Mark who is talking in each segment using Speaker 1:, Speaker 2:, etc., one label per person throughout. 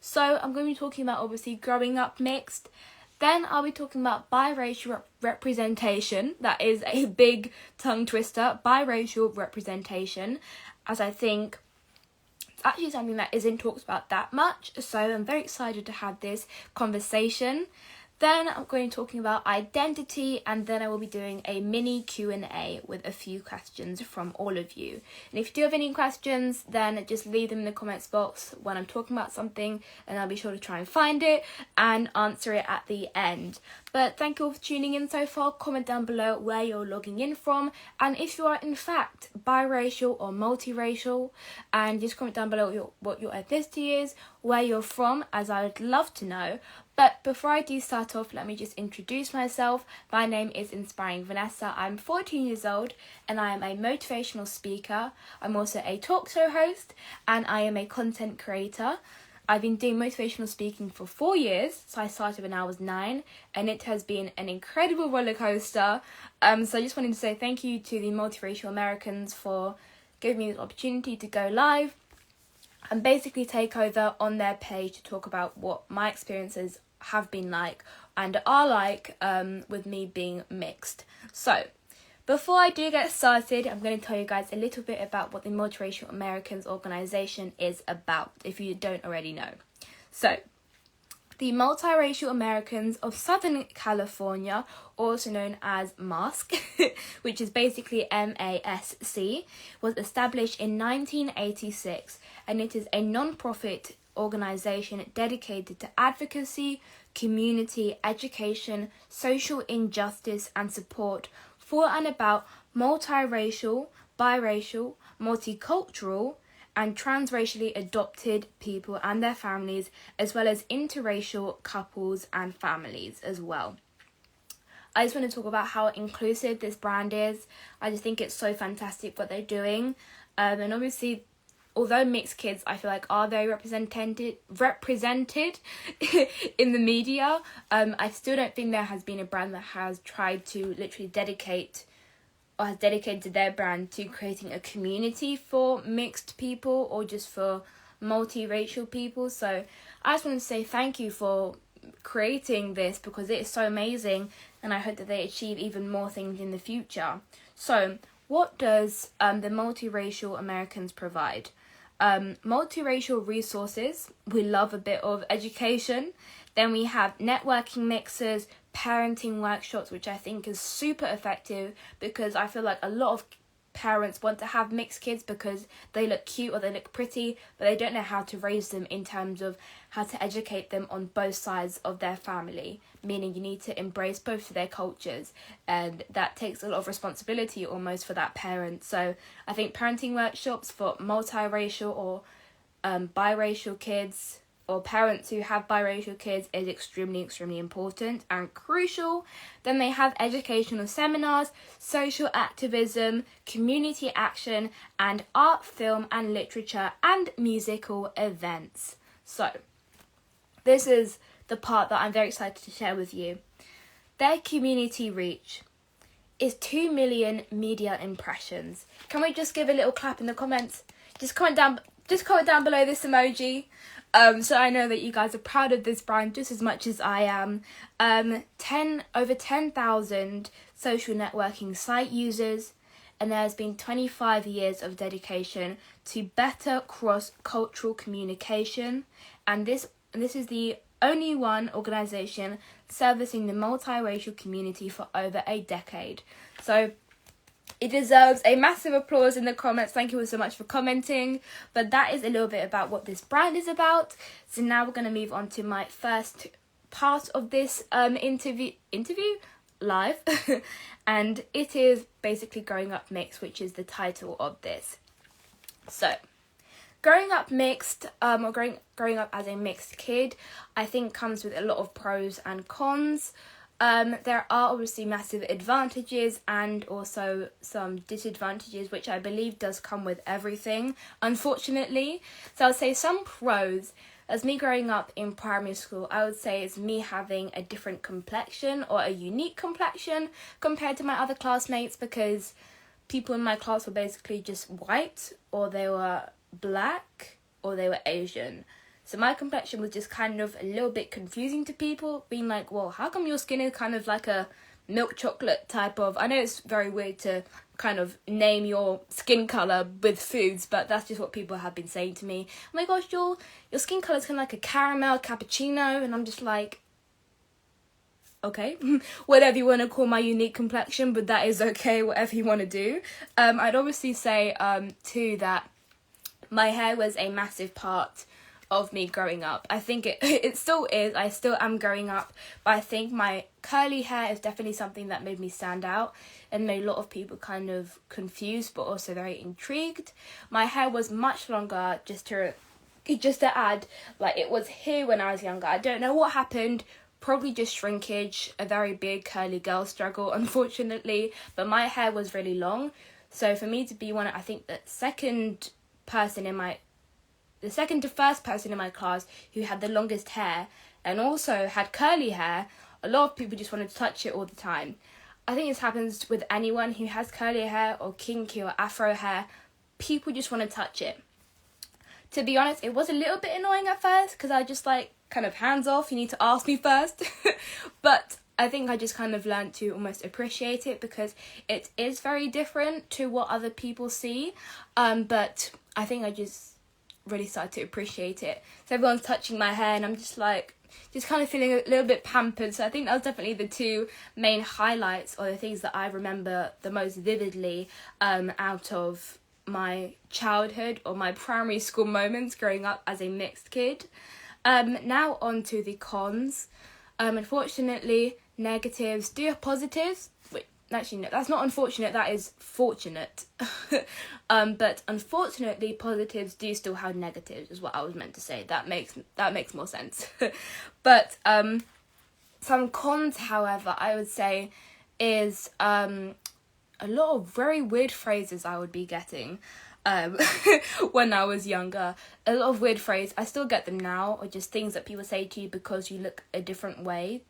Speaker 1: So I'm going to be talking about obviously growing up mixed. Then I'll be talking about biracial representation. That is a big tongue twister. Biracial representation, as I think it's actually something that isn't talked about that much. So I'm very excited to have this conversation. Then I'm going to be talking about identity, and then I will be doing a mini Q&A with a few questions from all of you. And if you do have any questions, then just leave them in the comments box when I'm talking about something, and I'll be sure to try and find it and answer it at the end. But thank you all for tuning in so far. Comment down below where you're logging in from, and if you are in fact biracial or multiracial, and just comment down below what your ethnicity is, where you're from, as I would love to know. But before I do start off, let me just introduce myself. My name is Inspiring Vanessa. I'm 14 years old and I am a motivational speaker. I'm also a talk show host and I am a content creator. I've been doing motivational speaking for 4 years. So I started when I was 9 and it has been an incredible roller coaster. So I just wanted to say thank you to the Multiracial Americans for giving me the opportunity to go live and basically take over on their page to talk about what my experiences have been like and are like with me being mixed. So before I do get started, I'm going to tell you guys a little bit about what the Multiracial Americans organisation is about, if you don't already know. So the Multiracial Americans of Southern California, also known as MASC, which is basically MASC, was established in 1986, and it is a non-profit organisation dedicated to advocacy, community, education, social injustice and support for and about multiracial, biracial, multicultural and transracially adopted people and their families, as well as interracial couples and families as well. I just want to talk about how inclusive this brand is. I just think it's so fantastic what they're doing. And obviously, although mixed kids, I feel like are very represented in the media, I still don't think there has been a brand that has tried to literally has dedicated their brand to creating a community for mixed people or just for multiracial people. So I just want to say thank you for creating this because it is so amazing, and I hope that they achieve even more things in the future. So what does the Multiracial Americans provide? Multiracial resources. We love a bit of education. Then we have networking mixers, parenting workshops, which I think is super effective because I feel like a lot of parents want to have mixed kids because they look cute or they look pretty, but they don't know how to raise them in terms of how to educate them on both sides of their family, meaning you need to embrace both of their cultures, and that takes a lot of responsibility almost for that parent. So I think parenting workshops for multiracial or biracial kids or parents who have biracial kids is extremely important and crucial. Then they have educational seminars, social activism, community action, and art, film and literature and musical events. So this is the part that I'm very excited to share with you. Their community reach is 2 million media impressions. Can we just give a little clap in the comments? Just comment down below this emoji. So I know that you guys are proud of this brand just as much as I am. Over 10,000 social networking site users, and there has been 25 years of dedication to better cross-cultural communication, and this is the only one organisation servicing the multiracial community for over a decade. So it deserves a massive applause in the comments. Thank you all so much for commenting. But that is a little bit about what this brand is about. So now we're going to move on to my first part of this interview live. And it is basically Growing Up Mixed, which is the title of this. So growing up mixed, or growing up as a mixed kid, I think comes with a lot of pros and cons. There are obviously massive advantages and also some disadvantages, which I believe does come with everything, unfortunately. So I would say some pros. As me growing up in primary school, I would say it's me having a different complexion or a unique complexion compared to my other classmates, because people in my class were basically just white, or they were black, or they were Asian. So my complexion was just kind of a little bit confusing to people, being like, well, how come your skin is kind of like a milk chocolate type of... I know it's very weird to kind of name your skin colour with foods, but that's just what people have been saying to me. Oh my gosh, your skin colour is kind of like a caramel cappuccino, and I'm just like, okay, whatever you want to call my unique complexion, but that is okay, whatever you want to do. I'd obviously say too that my hair was a massive part of me growing up. I think it still is. I still am growing up, but I think my curly hair is definitely something that made me stand out and made a lot of people kind of confused but also very intrigued. My hair was much longer, just to add, like, it was here when I was younger. I don't know what happened. Probably just shrinkage, a very big curly girl struggle, unfortunately, but my hair was really long. So for me to be I think the second to first person in my class who had the longest hair and also had curly hair, a lot of people just wanted to touch it all the time. I think this happens with anyone who has curly hair or kinky or afro hair. People just want to touch it. To be honest, it was a little bit annoying at first because I just like, kind of hands off, you need to ask me first. But I think I just kind of learned to almost appreciate it because it is very different to what other people see. But I think I just really started to appreciate it. So everyone's touching my hair and I'm just like, just kind of feeling a little bit pampered. So I think that was definitely the two main highlights or the things that I remember the most vividly out of my childhood or my primary school moments growing up as a mixed kid. Now on to the cons. Unfortunately, negatives do have positives. Wait, actually, no, that's not unfortunate, that is fortunate. But unfortunately, positives do still have negatives, is what I was meant to say. That makes more sense. But some cons, however, I would say is a lot of very weird phrases I would be getting. When I was younger, a lot of weird phrases, I still get them now, or just things that people say to you because you look a different way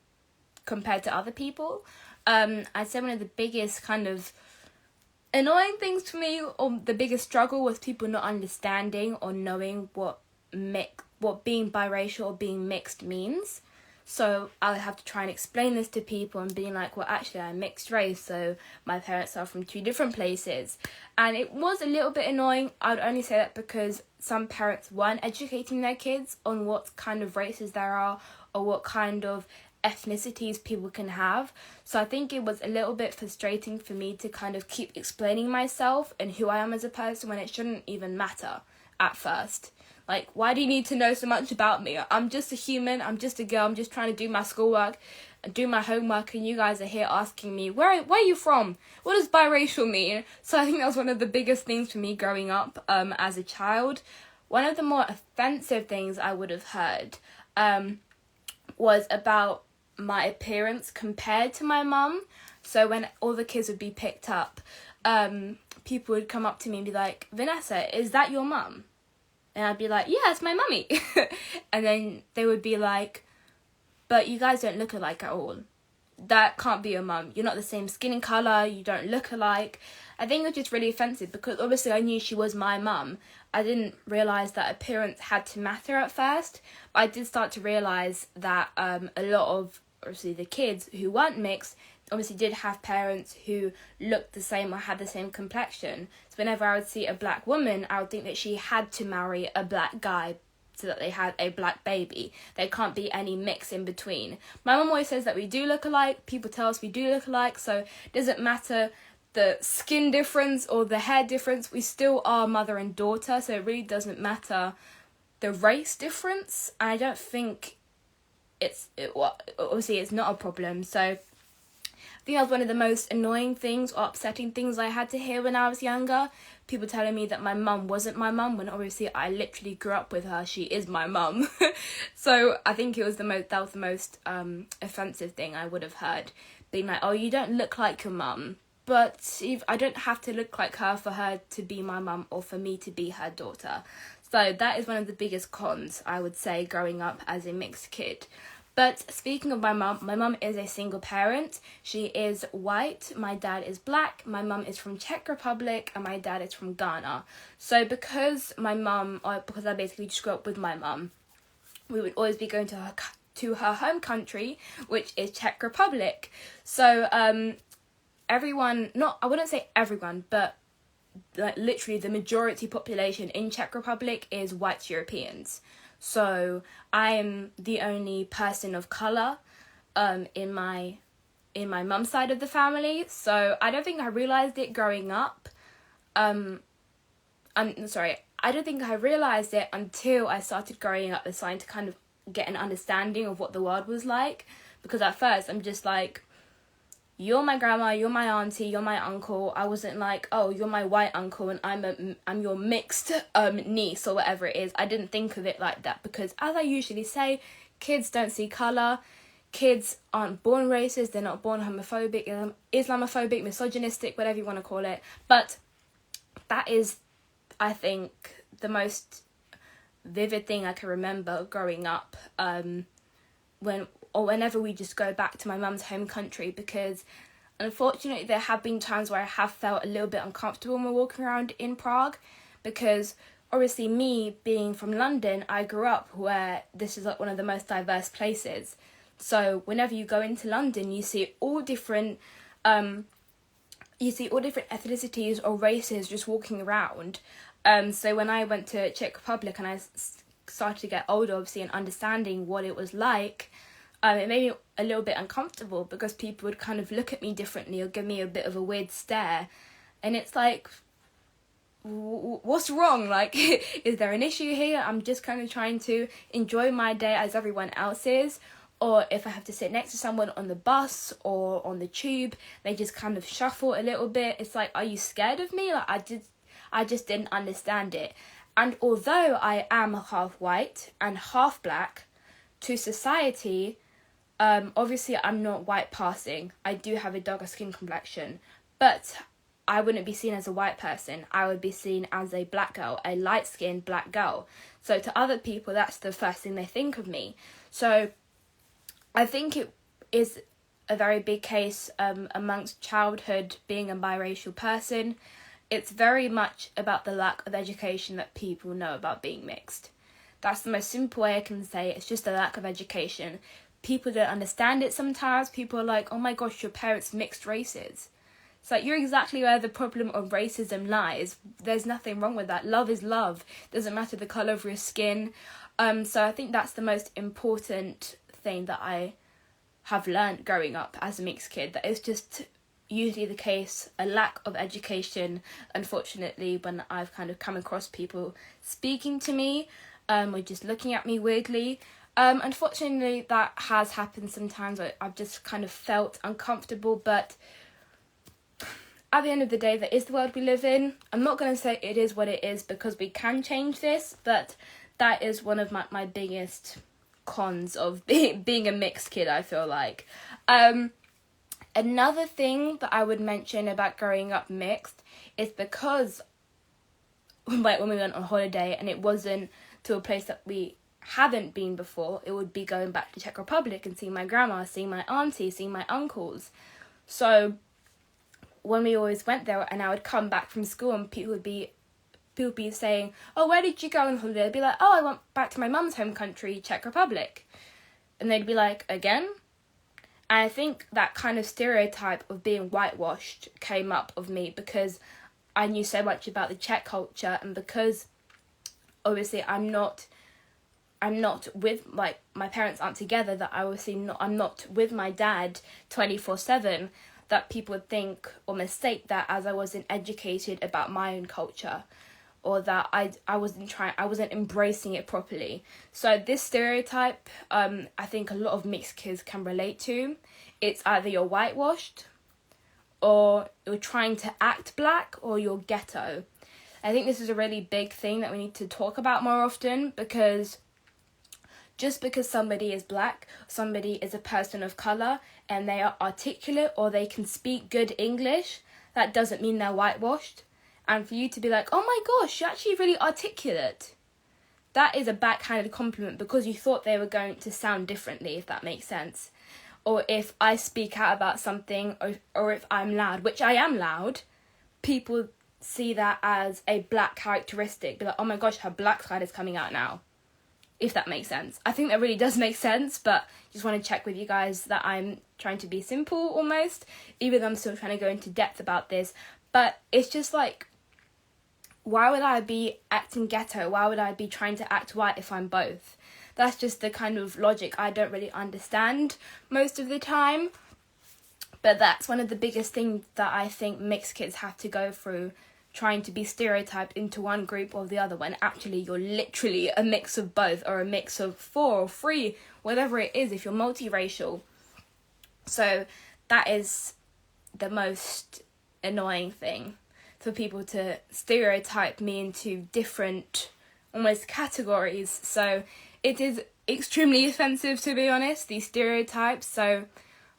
Speaker 1: compared to other people. I'd say one of the biggest kind of annoying things to me, or the biggest struggle, was people not understanding or knowing what being biracial or being mixed means. So I would have to try and explain this to people and being like, well, actually, I'm mixed race, so my parents are from two different places. And it was a little bit annoying. I would only say that because some parents weren't educating their kids on what kind of races there are or what kind of ethnicities people can have. So I think it was a little bit frustrating for me to kind of keep explaining myself and who I am as a person when it shouldn't even matter at first. Like, why do you need to know so much about me? I'm just a human, I'm just a girl, I'm just trying to do my schoolwork and do my homework, and you guys are here asking me, where are you from? What does biracial mean? So I think that was one of the biggest things for me growing up as a child. One of the more offensive things I would have heard was about my appearance compared to my mum. So when all the kids would be picked up, people would come up to me and be like, Vanessa, is that your mum? And I'd be like, yeah, it's my mummy. And then they would be like, but you guys don't look alike at all. That can't be your mum. You're not the same skin colour. You don't look alike. I think it was just really offensive because obviously I knew she was my mum. I didn't realise that appearance had to matter at first. But I did start to realise that a lot of, obviously, the kids who weren't mixed obviously did have parents who looked the same or had the same complexion. So whenever I would see a black woman, I would think that she had to marry a black guy so that they had a black baby. There can't be any mix in between. My mum always says that we do look alike. People tell us we do look alike. So it doesn't matter the skin difference or the hair difference. We still are mother and daughter. So it really doesn't matter the race difference. I don't think obviously it's not a problem. So I think that was one of the most annoying things or upsetting things I had to hear when I was younger. People telling me that my mum wasn't my mum when obviously I literally grew up with her. She is my mum. So I think that was the most offensive thing I would have heard. Being like, oh, you don't look like your mum. But if I don't have to look like her for her to be my mum or for me to be her daughter. So that is one of the biggest cons, I would say, growing up as a mixed kid. But speaking of my mum is a single parent. She is white, my dad is black, my mum is from Czech Republic, and my dad is from Ghana. So because I basically just grew up with my mum, we would always be going to her home country, which is Czech Republic. So everyone, I wouldn't say everyone, but like literally the majority population in Czech Republic is white Europeans. So I am the only person of colour in my mum's side of the family. So I don't think I realised it growing up. I don't think I realised it until I started growing up and starting to kind of get an understanding of what the world was like. Because at first I'm just like, you're my grandma, you're my auntie, you're my uncle. I wasn't like, oh, you're my white uncle and I'm your mixed niece or whatever it is. I didn't think of it like that because, as I usually say, kids don't see colour. Kids aren't born racist. They're not born homophobic, Islamophobic, misogynistic, whatever you want to call it. But that is, I think, the most vivid thing I can remember growing up. Whenever we just go back to my mum's home country, because unfortunately there have been times where I have felt a little bit uncomfortable when we're walking around in Prague, because obviously me being from London, I grew up where this is like one of the most diverse places. So whenever you go into London, you see all different ethnicities or races just walking around. So when I went to Czech Republic and I started to get older, obviously, and understanding what it was like, it made me a little bit uncomfortable because people would kind of look at me differently or give me a bit of a weird stare. And it's like, what's wrong? Like, is there an issue here? I'm just kind of trying to enjoy my day as everyone else is. Or if I have to sit next to someone on the bus or on the tube, they just kind of shuffle a little bit. It's like, are you scared of me? Like, I just didn't understand it. And although I am half white and half black, to society, obviously I'm not white passing. I do have a darker skin complexion, but I wouldn't be seen as a white person. I would be seen as a black girl, a light-skinned black girl. So to other people, that's the first thing they think of me. So I think it is a very big case amongst childhood being a biracial person. It's very much about the lack of education that people know about being mixed. That's the most simple way I can say it. It's just a lack of education. People don't understand it sometimes. People are like, oh my gosh, your parents mixed races. It's like, you're exactly where the problem of racism lies. There's nothing wrong with that. Love is love. Doesn't matter the colour of your skin. So I think that's the most important thing that I have learned growing up as a mixed kid. That is just usually the case, a lack of education, unfortunately, when I've kind of come across people speaking to me or just looking at me weirdly. Unfortunately, that has happened sometimes. I've just kind of felt uncomfortable, but at the end of the day, that is the world we live in. I'm not going to say it is what it is because we can change this, but that is one of my biggest cons of being a mixed kid, I feel like. Another thing that I would mention about growing up mixed is because like when we went on holiday and it wasn't to a place that we haven't been before, it would be going back to Czech Republic and seeing my grandma, seeing my auntie, seeing my uncles. So when we always went there and I would come back from school and people would be saying, oh, where did you go on holiday? I'd be like, oh, I went back to my mum's home country, Czech Republic. And they'd be like, again? And I think that kind of stereotype of being whitewashed came up of me because I knew so much about the Czech culture, and because obviously I'm not with, like, my parents aren't together, that I'm not with my dad 24/7, that people would think or mistake that as I wasn't educated about my own culture, or that I wasn't embracing it properly. So this stereotype, I think a lot of mixed kids can relate to. It's either you're whitewashed, or you're trying to act black, or you're ghetto. I think this is a really big thing that we need to talk about more often, because just because somebody is black, somebody is a person of colour, and they are articulate or they can speak good English, that doesn't mean they're whitewashed. And for you to be like, oh my gosh, you're actually really articulate, that is a backhanded compliment because you thought they were going to sound differently, if that makes sense. Or if I speak out about something, or if I'm loud, which I am loud, people see that as a black characteristic. Be like, oh my gosh, her black side is coming out now. if that makes sense. I think that really does make sense, but just want to check with you guys that I'm trying to be simple almost, even though I'm still trying to go into depth about this. But it's just like, why would I be acting ghetto? Why would I be trying to act white if I'm both? That's just the kind of logic I don't really understand most of the time. But that's one of the biggest things that I think mixed kids have to go through, trying to be stereotyped into one group or the other, when actually you're literally a mix of both, or a mix of 4 or 3, whatever it is, if you're multiracial. So that is the most annoying thing, for people to stereotype me into different almost categories. So it is extremely offensive, to be honest, these stereotypes. So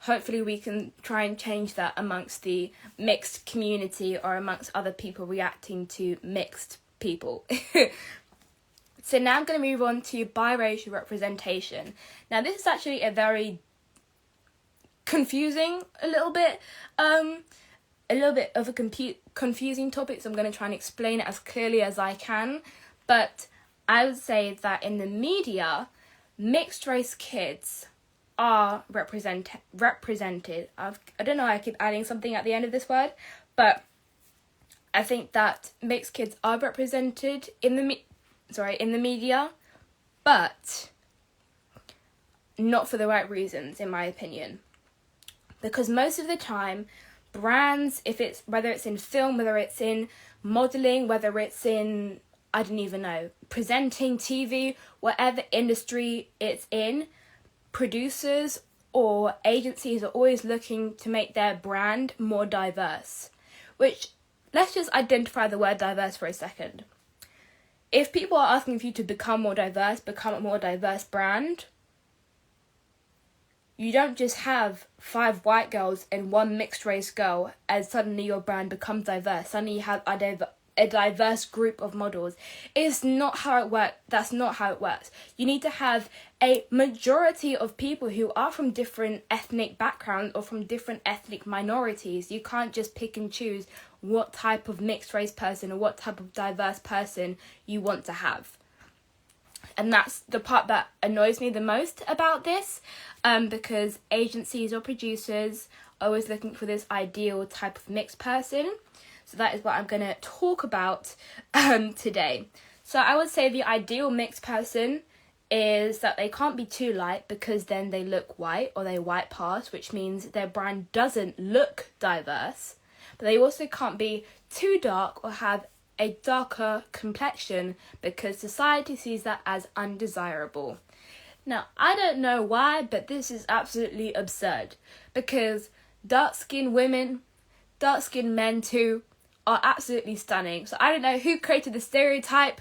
Speaker 1: hopefully we can try and change that amongst the mixed community, or amongst other people reacting to mixed people. So now I'm going to move on to biracial representation. Now this is actually a very confusing, a little bit of a confusing topic, so I'm going to try and explain it as clearly as I can. But I would say that in the media, mixed race kids are represented. I don't know, I keep adding something at the end of this word, but I think that mixed kids are represented in the media, but not for the right reasons, in my opinion. Because most of the time, brands, whether it's in film, whether it's in modelling, whether it's in, I don't even know, presenting, TV, whatever industry it's in, producers or agencies are always looking to make their brand more diverse. Which, let's just identify the word diverse for a second. If people are asking for you to become more diverse, become a more diverse brand, you don't just have 5 white girls and 1 mixed race girl and suddenly your brand becomes diverse. Suddenly you have a diverse group of models. It's not how it works. That's not how it works. You need to have a majority of people who are from different ethnic backgrounds or from different ethnic minorities. You can't just pick and choose what type of mixed race person or what type of diverse person you want to have. And that's the part that annoys me the most about this, because agencies or producers are always looking for this ideal type of mixed person. So that is what I'm going to talk about today. So I would say the ideal mixed person is that they can't be too light, because then they look white or they white pass, which means their brand doesn't look diverse. But they also can't be too dark or have a darker complexion, because society sees that as undesirable. Now, I don't know why, but this is absolutely absurd, because dark-skinned women, dark-skinned men too, are absolutely stunning. So I don't know who created the stereotype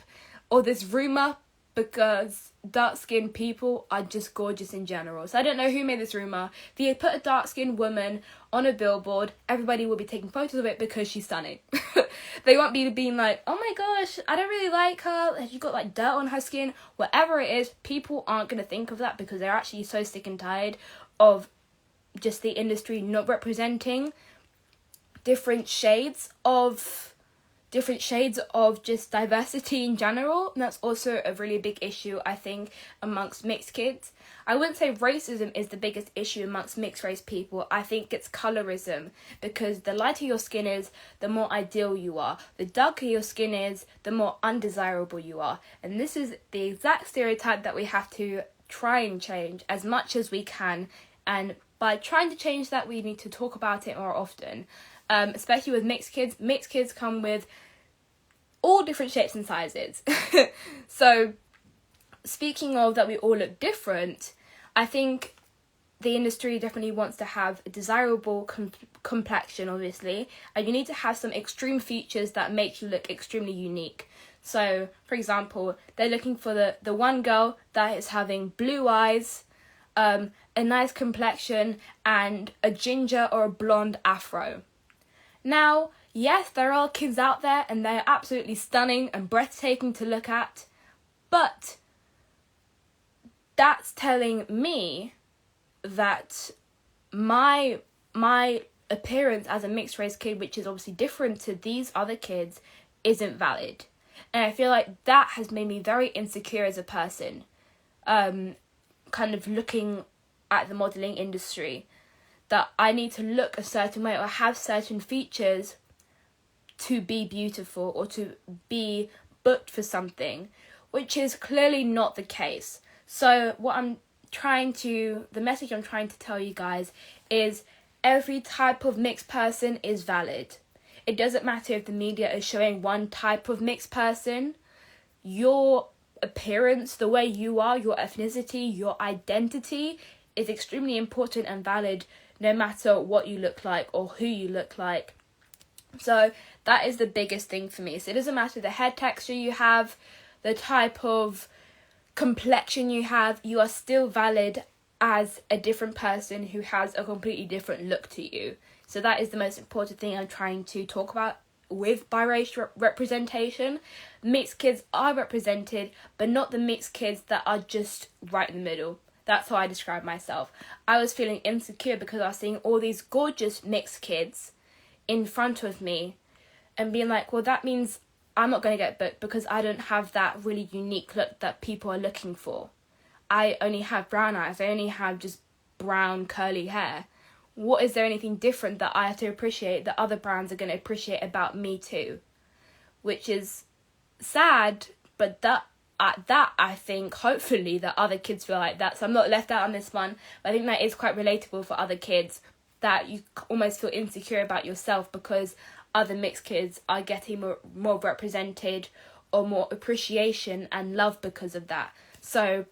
Speaker 1: or this rumour, because dark-skinned people are just gorgeous in general. So I don't know who made this rumour. If you put a dark-skinned woman on a billboard, everybody will be taking photos of it because she's stunning. They won't be being like, oh my gosh, I don't really like her, has she got like dirt on her skin? Whatever it is, people aren't going to think of that, because they're actually so sick and tired of just the industry not representing different shades of just diversity in general. And that's also a really big issue, I think, amongst mixed kids. I wouldn't say racism is the biggest issue amongst mixed race people. I think it's colorism, because the lighter your skin is, the more ideal you are. The darker your skin is, the more undesirable you are. And this is the exact stereotype that we have to try and change as much as we can. And by trying to change that, we need to talk about it more often. Especially with mixed kids. Mixed kids come with all different shapes and sizes. So, speaking of that we all look different, I think the industry definitely wants to have a desirable complexion, obviously, and you need to have some extreme features that make you look extremely unique. So, for example, they're looking for the one girl that is having blue eyes, a nice complexion, and a ginger or a blonde afro. Now, yes, there are kids out there and they're absolutely stunning and breathtaking to look at, but that's telling me that my appearance as a mixed race kid, which is obviously different to these other kids, isn't valid. And I feel like that has made me very insecure as a person, kind of looking at the modelling industry, that I need to look a certain way or have certain features to be beautiful or to be booked for something, which is clearly not the case. So the message I'm trying to tell you guys is every type of mixed person is valid. It doesn't matter if the media is showing one type of mixed person. Your appearance, the way you are, your ethnicity, your identity is extremely important and valid no matter what you look like or who you look like. So that is the biggest thing for me. So it doesn't matter the hair texture you have, the type of complexion you have, you are still valid as a different person who has a completely different look to you. So that is the most important thing I'm trying to talk about with biracial representation. Mixed kids are represented, but not the mixed kids that are just right in the middle. That's how I describe myself. I was feeling insecure because I was seeing all these gorgeous mixed kids in front of me and being like, well, that means I'm not going to get booked because I don't have that really unique look that people are looking for. I only have brown eyes. I only have just brown curly hair. What is there anything different that I have to appreciate that other brands are going to appreciate about me too? Which is sad, but that I think hopefully that other kids feel like that. So I'm not left out on this one, but I think that is quite relatable for other kids, that you almost feel insecure about yourself because other mixed kids are getting more represented or more appreciation and love because of that. So,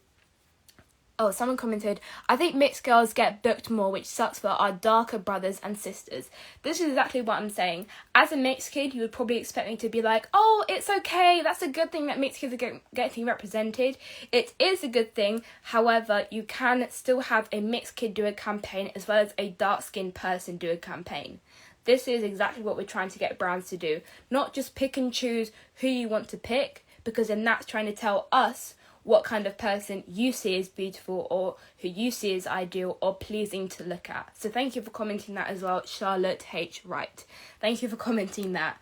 Speaker 1: someone commented, I think mixed girls get booked more, which sucks for our darker brothers and sisters. This is exactly what I'm saying. As a mixed kid, you would probably expect me to be like, oh, it's okay, that's a good thing that mixed kids are getting represented. It is a good thing. However, you can still have a mixed kid do a campaign as well as a dark-skinned person do a campaign. This is exactly what we're trying to get brands to do. Not just pick and choose who you want to pick, because then that's trying to tell us what kind of person you see as beautiful or who you see as ideal or pleasing to look at. So thank you for commenting that as well, Charlotte H. Wright. Thank you for commenting that.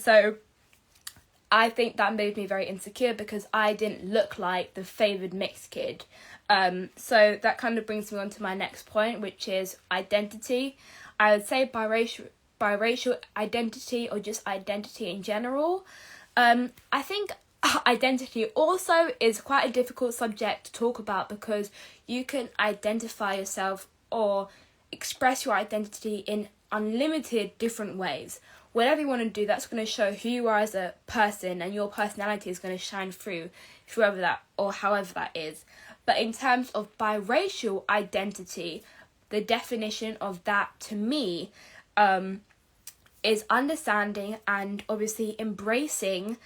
Speaker 1: So I think that made me very insecure because I didn't look like the favoured mixed kid. So that kind of brings me on to my next point, which is identity. I would say biracial identity or just identity in general. I think identity also is quite a difficult subject to talk about because you can identify yourself or express your identity in unlimited different ways. Whatever you want to do, that's going to show who you are as a person, and your personality is going to shine through whoever that or however that is. But in terms of biracial identity, the definition of that to me is understanding and obviously embracing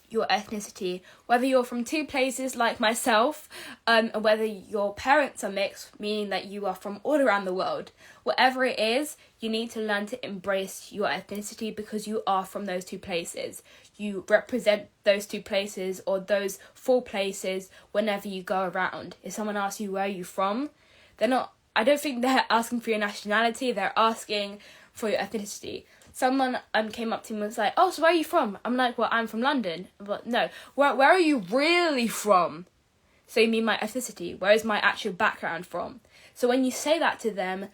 Speaker 1: your ethnicity, whether you're from two places like myself, or whether your parents are mixed, meaning that you are from all around the world. Whatever it is, you need to learn to embrace your ethnicity because you are from those two places. You represent those two places or those 4 places whenever you go around. If someone asks you where you're from, I don't think they're asking for your nationality, they're asking for your ethnicity. Someone came up to me and was like, oh, so where are you from? I'm like, well, I'm from London. But no, where are you really from? So you mean my ethnicity? Where is my actual background from? So when you say that to them,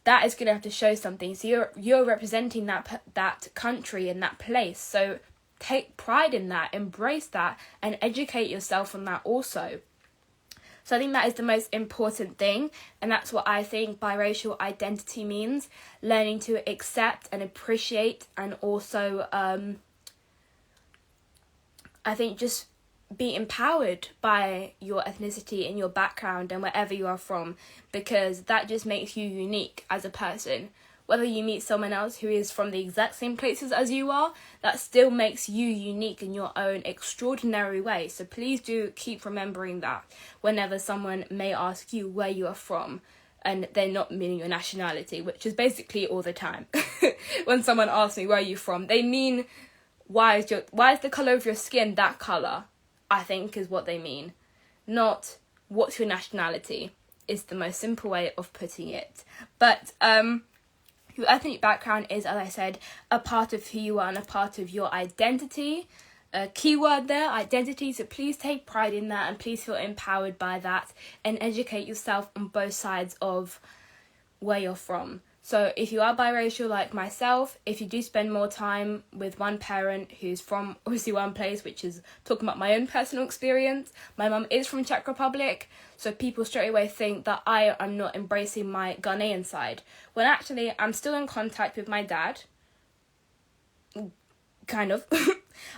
Speaker 1: that is going to have to show something. So you're representing that country and that place. So take pride in that, embrace that, and educate yourself on that also. So I think that is the most important thing, and that's what I think biracial identity means. Learning to accept and appreciate, and also I think just be empowered by your ethnicity and your background and wherever you are from, because that just makes you unique as a person. Whether you meet someone else who is from the exact same places as you are, that still makes you unique in your own extraordinary way. So please do keep remembering that whenever someone may ask you where you are from, and they're not meaning your nationality, which is basically all the time. When someone asks me where are you from, they mean why is the colour of your skin that colour, I think is what they mean. Not what's your nationality is the most simple way of putting it. But your ethnic background is, as I said, a part of who you are and a part of your identity. keyword there, identity. So please take pride in that and please feel empowered by that and educate yourself on both sides of where you're from. So if you are biracial like myself, if you do spend more time with one parent who's from obviously one place, which is talking about my own personal experience, my mum is from Czech Republic, so people straight away think that I am not embracing my Ghanaian side. When actually I'm still in contact with my dad, kind of.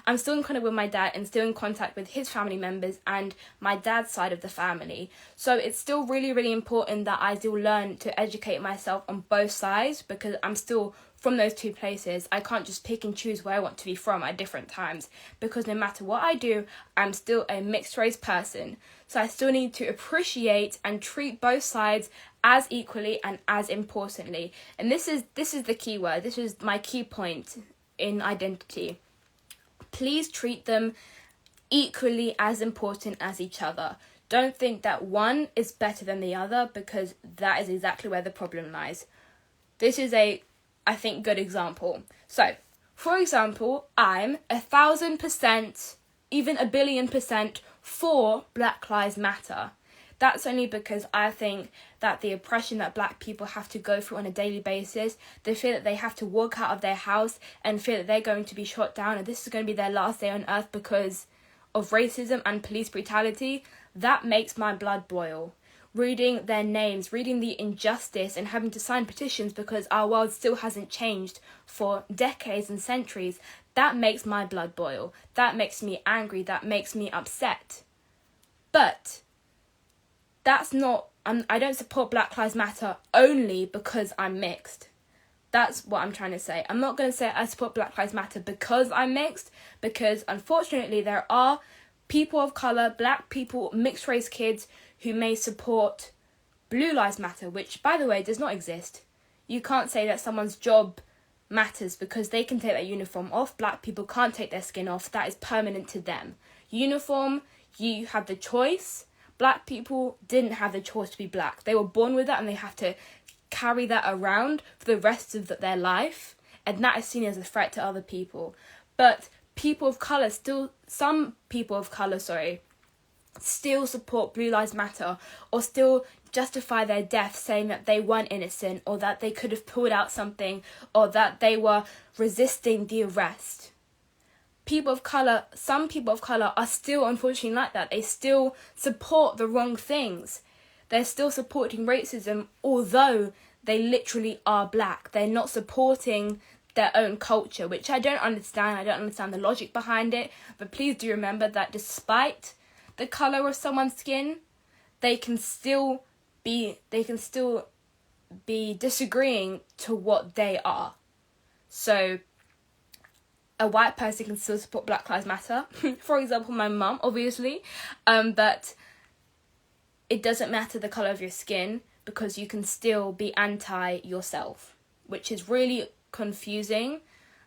Speaker 1: I'm still in contact with my dad and still in contact with his family members and my dad's side of the family. So it's still really, really important that I still learn to educate myself on both sides because I'm still from those two places. I can't just pick and choose where I want to be from at different times because no matter what I do, I'm still a mixed race person. So I still need to appreciate and treat both sides as equally and as importantly. And this is the key word. This is my key point in identity. Please treat them equally as important as each other. Don't think that one is better than the other because that is exactly where the problem lies. This is I think, good example. So, for example, I'm 1,000%, even 1,000,000,000% for Black Lives Matter. That's only because I think that the oppression that Black people have to go through on a daily basis, they feel that they have to walk out of their house and feel that they're going to be shot down and this is going to be their last day on earth because of racism and police brutality, that makes my blood boil. Reading their names, reading the injustice and having to sign petitions because our world still hasn't changed for decades and centuries, that makes my blood boil. That makes me angry, that makes me upset. But that's not, I don't support Black Lives Matter only because I'm mixed. That's what I'm trying to say. I'm not going to say I support Black Lives Matter because I'm mixed, because unfortunately there are people of colour, Black people, mixed race kids who may support Blue Lives Matter, which, by the way, does not exist. You can't say that someone's job matters because they can take their uniform off. Black people can't take their skin off. That is permanent to them. Uniform, you have the choice. Black people didn't have the choice to be black. They were born with that and they have to carry that around for the rest of their life. And that is seen as a threat to other people. But people of colour some people of colour, still support Blue Lives Matter or still justify their death saying that they weren't innocent or that they could have pulled out something or that they were resisting the arrest. Some people of colour are still unfortunately like that. They still support the wrong things. They're still supporting racism, although they literally are black. They're not supporting their own culture, which I don't understand. I don't understand the logic behind it. But please do remember that despite the colour of someone's skin, they can still be disagreeing to what they are. So a white person can still support Black Lives Matter. For example, my mum, obviously. But it doesn't matter the colour of your skin because you can still be anti yourself, which is really confusing.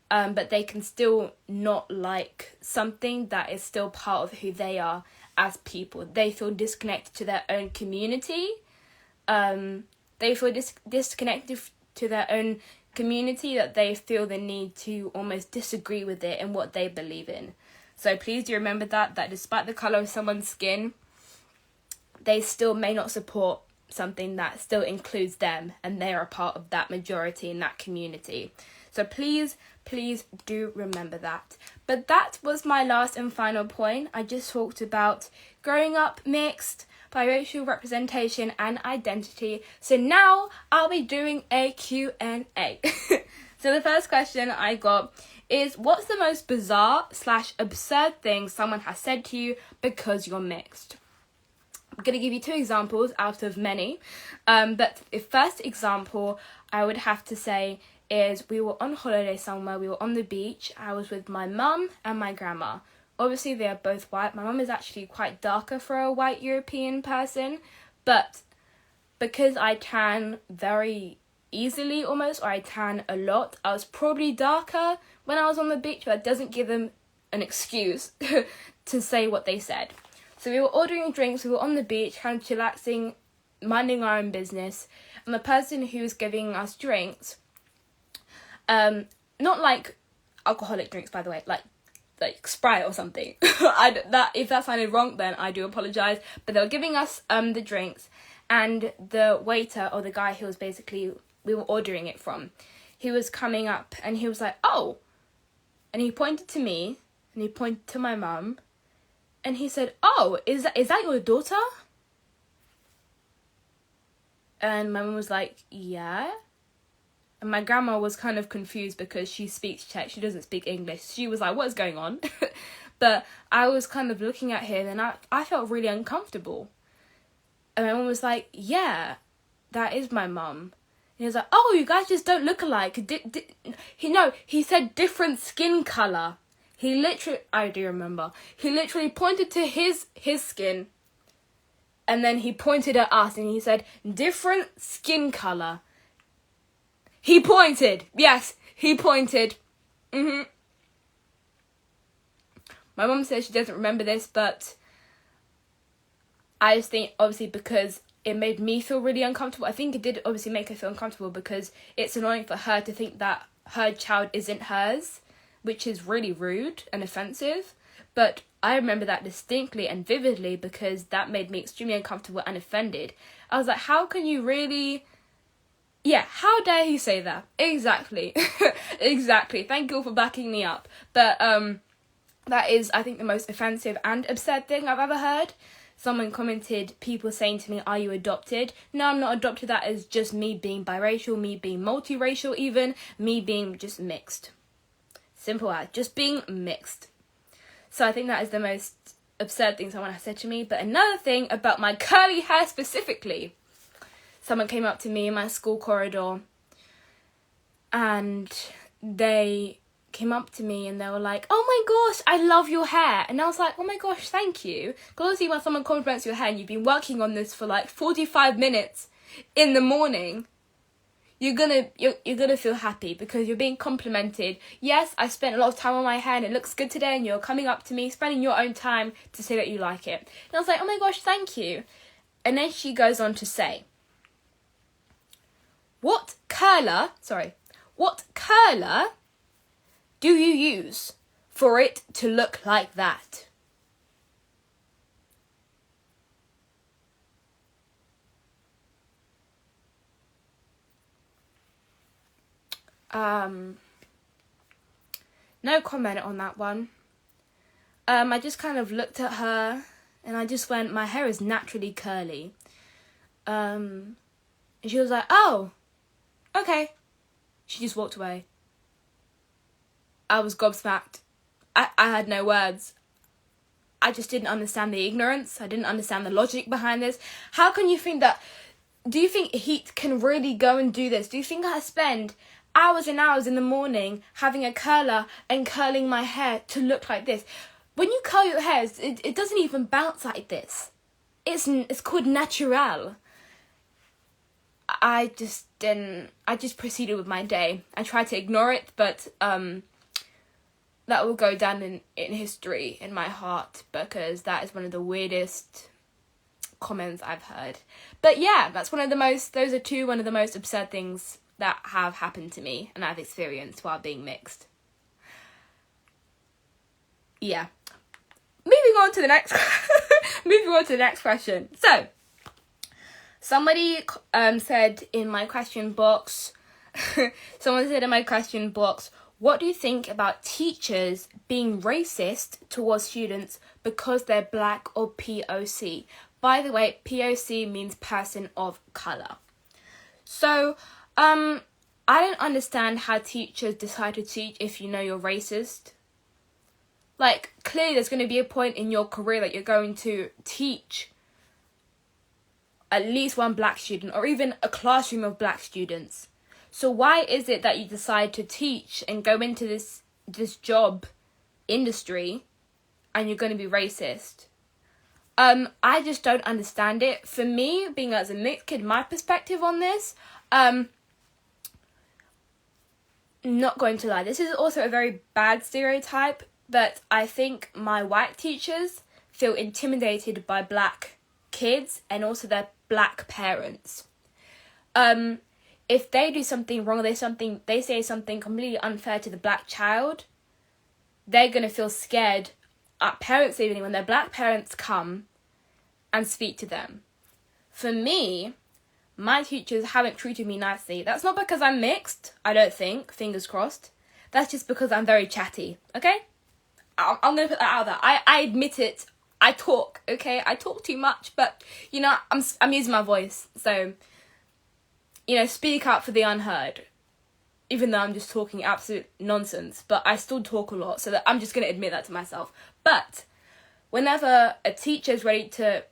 Speaker 1: But they can still not like something that is still part of who they are as people. They feel disconnected to their own community. They feel disconnected to their own community that they feel the need to almost disagree with it and what they believe in. So please do remember that despite the colour of someone's skin, they still may not support something that still includes them and they are a part of that majority in that community. So please do remember that. But that was my last and final point. I just talked about growing up mixed, biracial representation and identity. So now I'll be doing a Q&A. So the first question I got is, what's the most bizarre / absurd thing someone has said to you because you're mixed? I'm going to give you 2 examples out of many. But the first example I would have to say is we were on holiday somewhere. We were on the beach. I was with my mum and my grandma. Obviously, they are both white. My mum is actually quite darker for a white European person. But because I tan very easily almost, or I tan a lot, I was probably darker when I was on the beach. But that doesn't give them an excuse to say what they said. So we were ordering drinks. We were on the beach, kind of chillaxing, minding our own business. And the person who was giving us drinks, not like alcoholic drinks, by the way, like like Sprite or something. If that sounded wrong, then I do apologize. But they were giving us the drinks, and the waiter, or the guy who was basically we were ordering it from, he was coming up and he was like, "Oh," and he pointed to me and he pointed to my mum, and he said, "Oh, is that your daughter?" And my mum was like, "Yeah." And my grandma was kind of confused because she speaks Czech. She doesn't speak English. She was like, "What is going on?" But I was kind of looking at him and I felt really uncomfortable. And my mum was like, "Yeah, that is my mum." And he was like, "Oh, you guys just don't look alike." He said different skin colour. I do remember. He literally pointed to his skin. And then he pointed at us and he said, "Different skin colour." He pointed. Yes, he pointed. My mum says she doesn't remember this, but I just think, obviously, because it made me feel really uncomfortable. I think it did obviously make her feel uncomfortable because it's annoying for her to think that her child isn't hers, which is really rude and offensive. But I remember that distinctly and vividly because that made me extremely uncomfortable and offended. I was like, how can you really... Yeah, how dare he say that? Exactly. Exactly. Thank you all for backing me up. But that is, I think, the most offensive and absurd thing I've ever heard. Someone commented, people saying to me, "Are you adopted?" No, I'm not adopted. That is just me being biracial, me being multiracial even, me being just mixed. Simple as, just being mixed. So I think that is the most absurd thing someone has said to me. But another thing about my curly hair specifically. Someone came up to me in my school corridor and they came up to me and they were like, "Oh my gosh, I love your hair." And I was like, "Oh my gosh, thank you." Because obviously when someone compliments your hair and you've been working on this for like 45 minutes in the morning, you're gonna feel happy because you're being complimented. Yes, I spent a lot of time on my hair and it looks good today, and you're coming up to me, spending your own time to say that you like it. And I was like, "Oh my gosh, thank you." And then she goes on to say, What curler do you use for it to look like that?" No comment on that one. I just kind of looked at her and I just went, "My hair is naturally curly." And she was like, "Oh, okay." She just walked away. I was gobsmacked. I had no words. I just didn't understand the ignorance. I didn't understand the logic behind this. How can you think that... Do you think heat can really go and do this? Do you think I spend hours and hours in the morning having a curler and curling my hair to look like this? When you curl your hair, it doesn't even bounce like this. It's called natural. I just proceeded with my day. I tried to ignore it, but that will go down in history in my heart because that is one of the weirdest comments I've heard. But yeah, those are one of the most absurd things that have happened to me and I've experienced while being mixed. Yeah. Moving on to the next question. So, somebody said in my question box, "What do you think about teachers being racist towards students because they're black or POC?" By the way, POC means person of colour. So, I don't understand how teachers decide to teach if you know you're racist. Like, clearly there's going to be a point in your career that you're going to teach at least one black student or even a classroom of black students. So why is it that you decide to teach and go into this job industry and you're going to be racist? I just don't understand it. For me, being as a mixed kid, my perspective on this, not going to lie, this is also a very bad stereotype, but I think my white teachers feel intimidated by black kids and also their black parents. If they do something wrong, they say something completely unfair to the black child, they're going to feel scared at parents' evening when their black parents come and speak to them. For me, my teachers haven't treated me nicely. That's not because I'm mixed, I don't think, fingers crossed. That's just because I'm very chatty, okay? I'm going to put that out there. I admit it. I talk, okay? I talk too much, but, you know, I'm using my voice. So, you know, speak out for the unheard. Even though I'm just talking absolute nonsense. But I still talk a lot, so that I'm just going to admit that to myself. But whenever a teacher's ready to,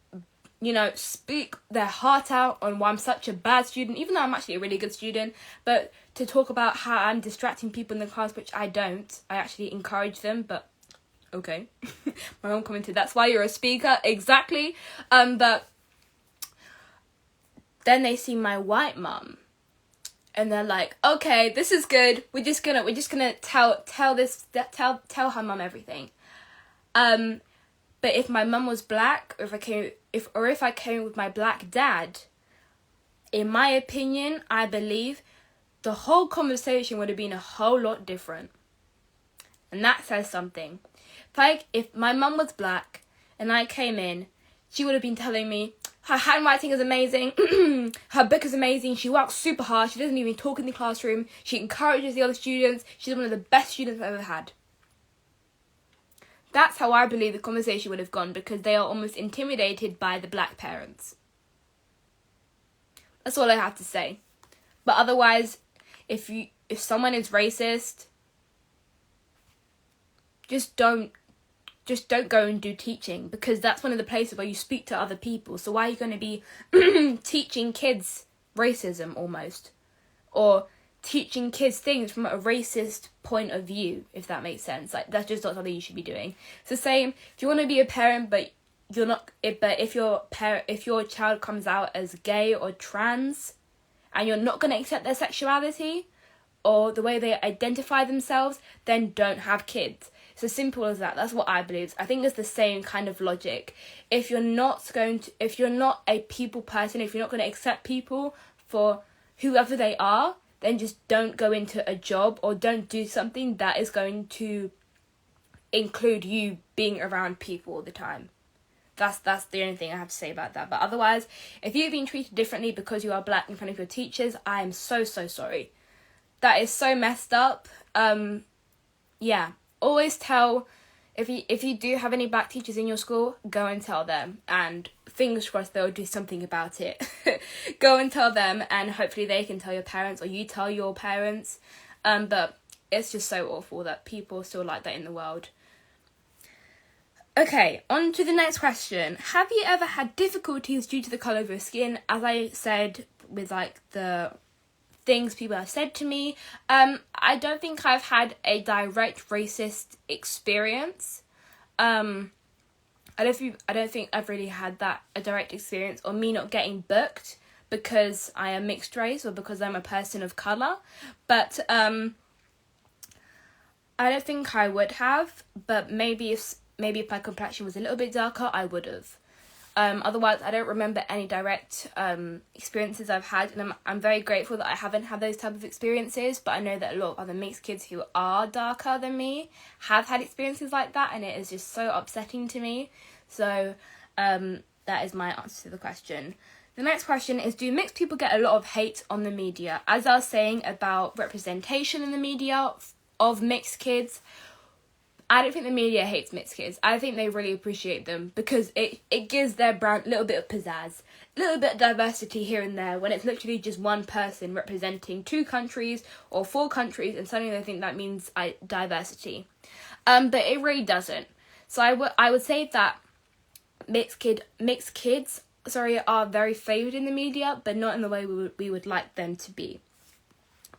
Speaker 1: you know, speak their heart out on why I'm such a bad student, even though I'm actually a really good student, but to talk about how I'm distracting people in the class, which I don't. I actually encourage them, but okay. My mom commented, that's why you're a speaker. Exactly. But then they see my white mum and they're like, okay, this is good. We're just gonna tell her mum everything. But if my mum was black, or if I came with my black dad, in my opinion, I believe the whole conversation would have been a whole lot different. And that says something. If my mum was black and I came in, she would have been telling me her handwriting is amazing, her book is amazing, she works super hard, she doesn't even talk in the classroom, she encourages the other students, she's one of the best students I've ever had. That's how I believe the conversation would have gone, because they are almost intimidated by the black parents. That's all I have to say. But otherwise, if someone is racist, just don't go and do teaching, because that's one of the places where you speak to other people. So why are you going to be teaching kids racism almost? Or teaching kids things from a racist point of view, if that makes sense. Like, that's just not something you should be doing. It's the same if you want to be a parent, but you're not. But if your child comes out as gay or trans, and you're not going to accept their sexuality or the way they identify themselves, then don't have kids. It's as simple as that. That's what I believe. I think it's the same kind of logic. If you're not a people person, if you're not going to accept people for whoever they are, then just don't go into a job or don't do something that is going to include you being around people all the time. That's the only thing I have to say about that. But otherwise, if you've been treated differently because you are black in front of your teachers, I am so sorry. That is so messed up. Yeah. Always tell, if you do have any black teachers in your school, go and tell them, and fingers crossed they'll do something about it. Go and tell them, and hopefully they can tell your parents, or you tell your parents. But it's just so awful that people still like that in the world. Okay, on to the next question. Have you ever had difficulties due to the colour of your skin? As I said, with like the things people have said to me, I don't think I've had a direct racist experience. I don't think I've really had a direct experience, or me not getting booked because I am mixed race or because I'm a person of colour. But I don't think I would have. But maybe if my complexion was a little bit darker, I would have. Otherwise, I don't remember any direct experiences I've had, and I'm very grateful that I haven't had those type of experiences. But I know that a lot of other mixed kids who are darker than me have had experiences like that, and it is just so upsetting to me. So that is my answer to the question. The next question is, do mixed people get a lot of hate on the media? As I was saying about representation in the media of mixed kids, I don't think the media hates mixed kids. I think they really appreciate them, because it gives their brand a little bit of pizzazz, a little bit of diversity here and there, when it's literally just one person representing 2 countries or 4 countries, and suddenly they think that means diversity. But it really doesn't. So I would say that mixed kids are very favoured in the media, but not in the way we would like them to be.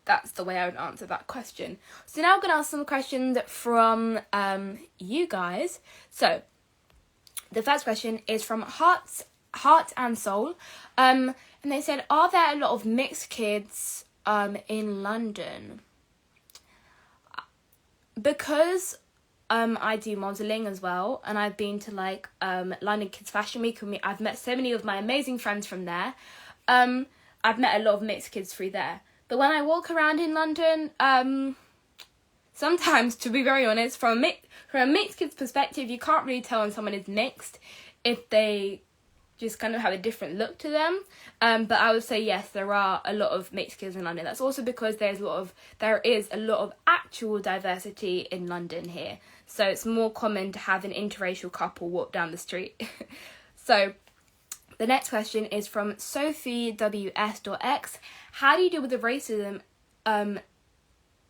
Speaker 1: That's the way I would answer that question. So now I'm going to ask some questions from you guys. So the first question is from Heart and Soul. And they said, are there a lot of mixed kids in London? Because I do modelling as well, and I've been to like London Kids Fashion Week, and I've met so many of my amazing friends from there. I've met a lot of mixed kids through there. But when I walk around in London, sometimes, to be very honest, from a mixed kid's perspective, you can't really tell when someone is mixed if they just kind of have a different look to them. But I would say yes, there are a lot of mixed kids in London. That's also because there is a lot of actual diversity in London here. So it's more common to have an interracial couple walk down the street. So the next question is from Sophie WS.X. How do you deal with the racism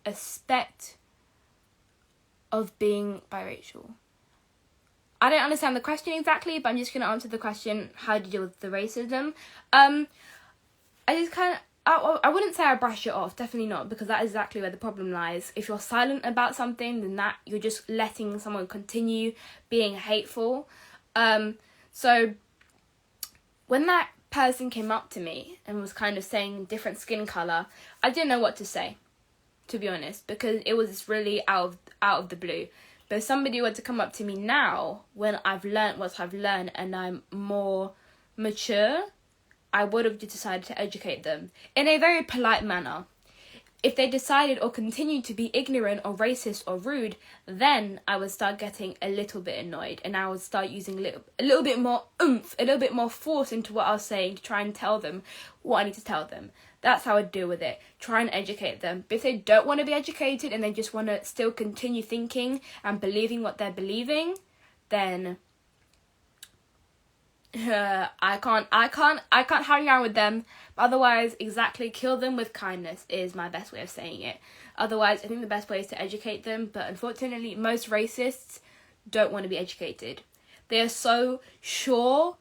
Speaker 1: aspect of being biracial? I don't understand the question exactly, but I'm just going to answer the question, how do you deal with the racism? I wouldn't say I brush it off, definitely not, because that is exactly where the problem lies. If you're silent about something, then that you're just letting someone continue being hateful. So when that person came up to me and was kind of saying different skin colour, I didn't know what to say, to be honest, because it was really out of the blue. But if somebody were to come up to me now, when I've learnt what I've learned and I'm more mature, I would have decided to educate them in a very polite manner. If they decided or continued to be ignorant or racist or rude, then I would start getting a little bit annoyed, and I would start using a little bit more oomph, a little bit more force into what I was saying to try and tell them what I need to tell them. That's how I deal with it. Try and educate them. But if they don't want to be educated and they just want to still continue thinking and believing what they're believing, then I can't hang around with them. Otherwise, exactly, kill them with kindness is my best way of saying it. Otherwise, I think the best way is to educate them. But unfortunately, most racists don't want to be educated. They are so sure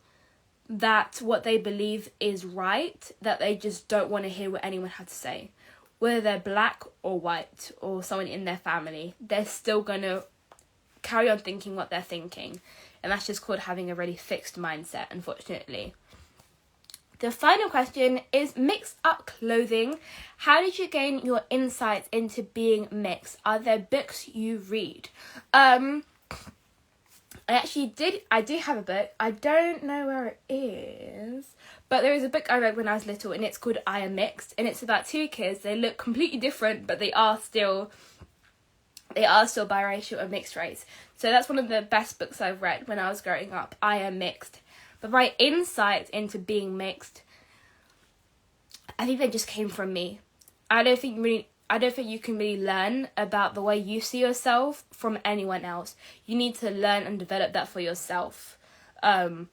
Speaker 1: that what they believe is right that they just don't want to hear what anyone has to say. Whether they're black or white or someone in their family, they're still going to carry on thinking what they're thinking. And that's just called having a really fixed mindset, unfortunately. The final question is mixed up clothing. How did you gain your insights into being mixed? Are there books you read? I do have a book. I don't know where it is, but there is a book I read when I was little, and it's called I Am Mixed, and it's about two kids. They look completely different, but they are still biracial and mixed race. So that's one of the best books I've read when I was growing up. I Am Mixed. But my insights into being mixed, I think they just came from me. I don't think you can really learn about the way you see yourself from anyone else. You need to learn and develop that for yourself. So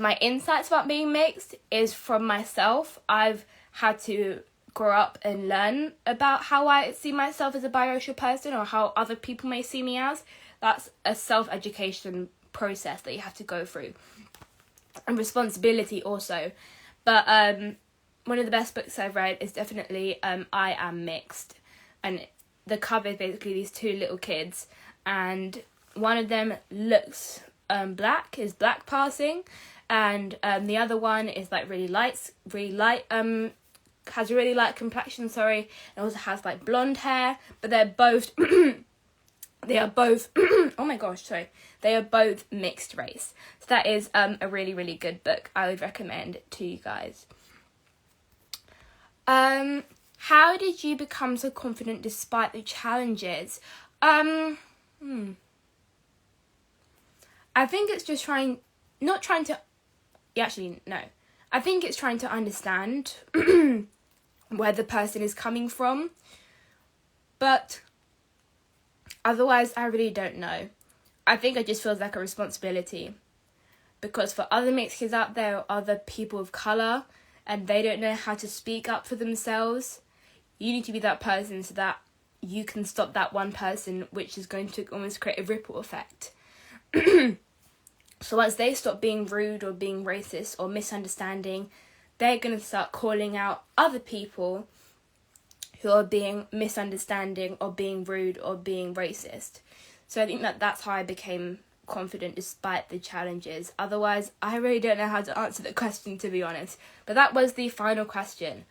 Speaker 1: my insights about being mixed is from myself. I've had to grow up and learn about how I see myself as a biracial person or how other people may see me as. That's a self-education process that you have to go through. And responsibility also. But one of the best books I've read is definitely I Am Mixed. And the cover is basically these two little kids. And one of them looks black, is black passing. And the other one is like really light, has a really light complexion, and also has like blonde hair. But they're both, they are both mixed race. So that is a really, really good book. I would recommend to you guys. How did you become so confident despite the challenges? I think it's just I think it's trying to understand where the person is coming from. But otherwise, I really don't know. I think it just feels like a responsibility. Because for other mixed kids out there, or other people of colour, and they don't know how to speak up for themselves, you need to be that person so that you can stop that one person, which is going to almost create a ripple effect. So once they stop being rude or being racist or misunderstanding, they're going to start calling out other people who are being misunderstanding or being rude or being racist. So I think that's how I became confident despite the challenges. Otherwise, I really don't know how to answer the question, to be honest. But that was the final question.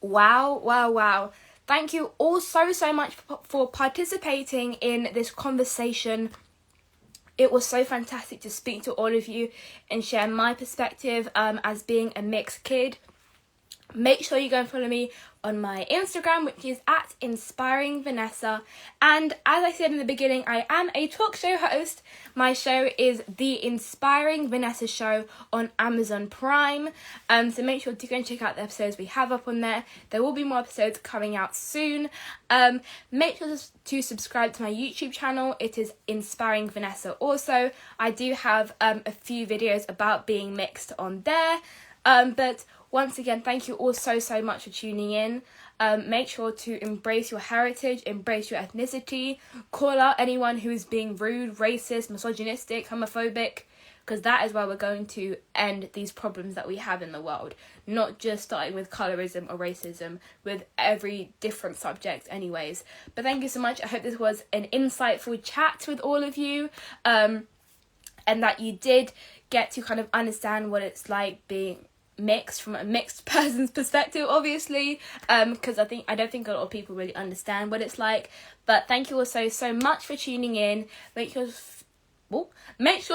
Speaker 1: Wow. Thank you all so much for participating in this conversation. It was so fantastic to speak to all of you and share my perspective as being a mixed kid. Make sure you go and follow me on my Instagram, which is at Inspiring Vanessa. And as I said in the beginning, I am a talk show host. My show is The Inspiring Vanessa Show on Amazon Prime. So make sure to go and check out the episodes we have up on there. There will be more episodes coming out soon. Make sure to subscribe to my YouTube channel. It is Inspiring Vanessa also. I do have a few videos about being mixed on there. But once again, thank you all so much for tuning in. Make sure to embrace your heritage, embrace your ethnicity, call out anyone who is being rude, racist, misogynistic, homophobic, because that is where we're going to end these problems that we have in the world. Not just starting with colorism or racism, with every different subject anyways. But thank you so much. I hope this was an insightful chat with all of you, and that you did get to kind of understand what it's like being mixed from a mixed person's perspective, obviously, because I don't think a lot of people really understand what it's like. But thank you all so much for tuning in. Make sure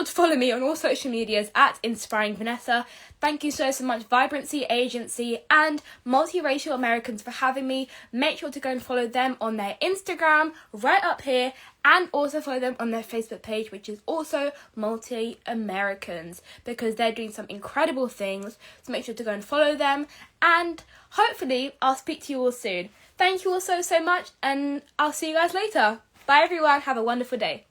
Speaker 1: to follow me on all social medias at Inspiring Vanessa. Thank you so much, Vibrancy Agency and Multiracial Americans, for having me. Make sure to go and follow them on their Instagram right up here, and also follow them on their Facebook page, which is also Multi-Americans, because they're doing some incredible things. So make sure to go and follow them, and hopefully I'll speak to you all soon. Thank you all so much, and I'll see you guys later. Bye everyone, have a wonderful day.